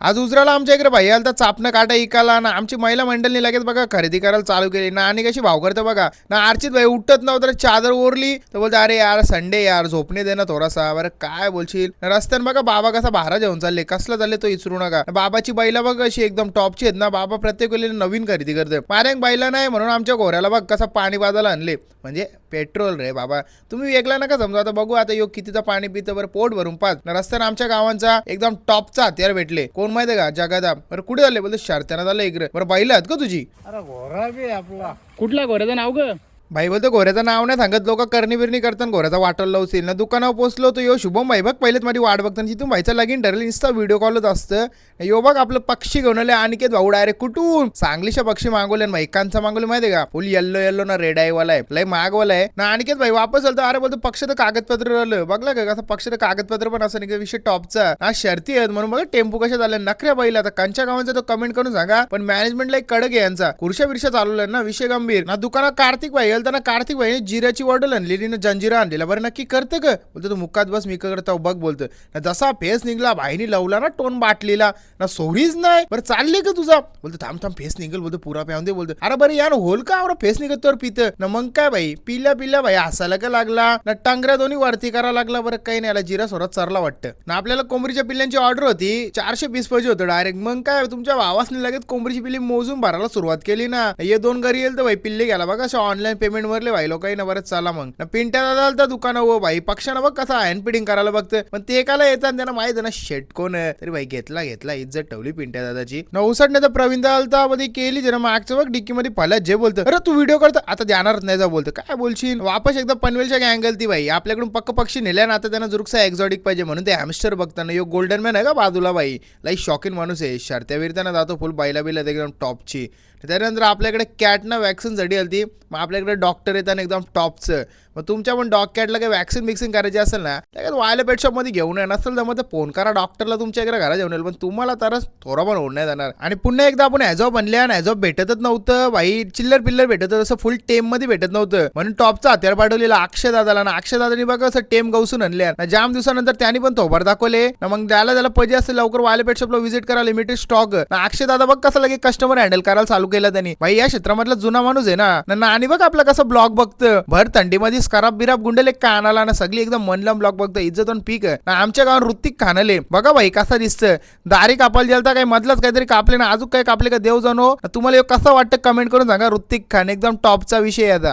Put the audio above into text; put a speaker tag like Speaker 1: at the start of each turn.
Speaker 1: आज उजराला आमच्या इकडे भाई आला तर चापणं काटा इकाला ना आमची महिला मंडळी लगेच बघा खरेदी करायला चालू केली ना आणि कशी भाव करते बघा ना अर्चित भाई उठत नव्हतं चादर ओरली तर बोलते अरे यार संडे यार झोपणे दे ना थोडासा बरं काय बोलशील रस्त्यान बघा बाबा कसा भारा जेवण चालले कसला चालले तो इचरू नका बाबाची बैला बघ अशी एकदम टॉपची आहेत ना बाबा प्रत्येक वेळेला नवीन खरेदी करते मारेंग बैला नाही म्हणून आमच्या घोऱ्याला बघ कसा पाणी बाजाला आणले म्हणजे पेट्रोल रे बाबा तुम्ही वेगळा नका समजा आता बघू आता योग कितीचा पाणी पितं बरं पोट भरून पाच रस्त्याने आमच्या गावांचा एकदम टॉपचा हत्यार भेटले कोण माहितीये का जगादा बरं कुठे झाले बोलतो शर्त्यानं झालं इकडे बरं बैला आहेत का तुझी
Speaker 2: अरे घोरा बी आपला
Speaker 3: कुठल्या घोड्याचं नाव ग?
Speaker 1: भाई बोलतो घोऱ्याचं नाव नाही सांगत लोक करणी बिरणी करतात घोऱ्याचा वाटल लावतील ना दुकानावर पोहोचलो तो यो शुभम भाई बघ पहिलेच माझी वाट बघताना तिथून भाईचा लगीन ठरलं नुसतं व्हिडिओ कॉलच असतं यो बघ आपलं पक्षी घेऊन आले अनिकेत भाऊ डायरेक्ट कुठून सांगलीच्या पक्षी मागवले भाई कांचा मागवले माहितीये का फुल येल्लो येल्लो ना रेड आय वाला आहे लय मागवाला आहे ना अनिकेत भाई वापस आलतो अरे बोलतो पक्षाचं कागदपत्र राहिलं बघलं का कसं पक्षाचं कागदपत्र पण असं नाही विषय टॉपचा हा शर्ती आहेत म्हणून बघा टेम्पो कशा झाल्या नखऱ्या बैला आता कांच्या गावांचा तो कमेंट करून सांगा पण मॅनेजमेंटला एक कडक आहे यांचा खुर्च्या बिरशा चालवल्या ना विषय गंभीर ना दुकानात कार्तिक भाई आलता ना कार्तिक भाई जिऱ्याची बॉटल आणलेली ना जंजिरा आणलेला बरं नक्की करतं का बोलतो तू मुकात बस मी करतो बघ बोलतो ना जसा फेस निघला भाईनी लावला ना टोन बाटलीला ना सोडीच नाही बरं चालली का तुझा बोलतो थांब थांब फेस निघल बोलतो पुरा प्याऊन दे बोलतो अरे बरं यार होल का आवडा फेस निघत तर पितं ना मग काय भाई पिल्या भाई हसायला का लागला ना टांगऱ्या दोन्ही वरती करायला लागला बरं काही नाही याला जिरा सोरात चरला वाटतं ना आपल्याला कोंबडीच्या पिल्ल्यांची ऑर्डर होती 400 पीस पाहिजे होतं डायरेक्ट मग काय तुमच्या भावासने लगेच कोंबडीची पिल्ली मोजून भरायला सुरुवात केली ना ये 2 घरी येईल तर भाई पिल्ले गेला बघा असं ऑनलाईन पेमेंट वरले भाई लोक ना बरंच चला मग ना पिंट्या दादा आलता दुकानावर भाई पक्षानं बघ कसा हँड पिडिंग करायला बघतं पण ते एकाला येतात त्यांना माहित ना शेट कोण आहे तरी भाई घेतला इज्जत ठेवली पिंट्या दादाची ना उसटने तर प्रवीण दादा आलता मध्ये केली जरा मागचं बघ डिक्की मध्ये फलत जे बोलतं अरे तू व्हिडिओ करता आता ध्यानात नाही जा बोलतं काय बोलशील वापस एकदा पनवेलच्या गँगल ती भाई आपल्याकडून पक्क पक्षी नेल्या ना आता त्यांना जुरुकसा एक्झॉटिक पाहिजे म्हणून ते हॅमस्टर बघताना यो गोल्डन मॅन आहे का बाजूला भाई लाईक शॉकिंग माणूस आहे शर्त्या विरताना जातो फुल बायला बिला एकदम टॉपची त्यानंतर आपल्याकडे कॅटना वॅक्सिन साठी आली मग आपल्याकडे डॉक्टर येतात एकदम टॉपचं मग तुमच्या पण डॉग कॅटला काही वॅक्सिन मिक्सिंग करायची असेल ना त्याच्यात वायला पेट शॉप मध्ये घेऊन येणार असेल तर मग फोन करा डॉक्टरला तुमच्या इकडे घरा घेऊन येईल पण तुम्हाला तरच थोडा पण होऊन नाही जाणार आणि पुन्हा एकदा आपण ॲझॉब बनले आणि ॲझॉब भेटतच नव्हतं भाई चिल्लर पिल्लर भेटत असं फुल टेम मध्ये भेटत नव्हतं म्हणून टॉपचा हत्यार पाठवलेला अक्षय दादाला ना अक्षय दादानी बघा असं टेम गवसून आणले ना जाम दिवसानंतर त्यांनी पण थोबार दाखवले ना मग त्याला पाहिजे असेल लवकर वायला पेट शॉपला व्हिजिट करा लिमिटेड स्टॉक ना अक्षय दादा बघ कसं लगे कस्टमर हँडल करायला चालू केलं त्यांनी भाई या क्षेत्रामधला जुना माणूस आहे ना आणि बघ आपला कसं ब्लॉग बघतं भर थंडीमध्ये स्काराप बिराप गुंडेले कानाला ना सगळी एकदम मनलम ब्लॉग बघतं इज्जत पीक ना आमच्या गावात ऋतिक खानाले बघा भाई कसा दिसतं दारी कापायला गेलता काही मधलाच काहीतरी कापले ना अजून काय कापले का देव जाणो तुम्हाला कसं वाटतं कमेंट करून सांगा ऋतिक खान एकदम टॉपचा विषय आता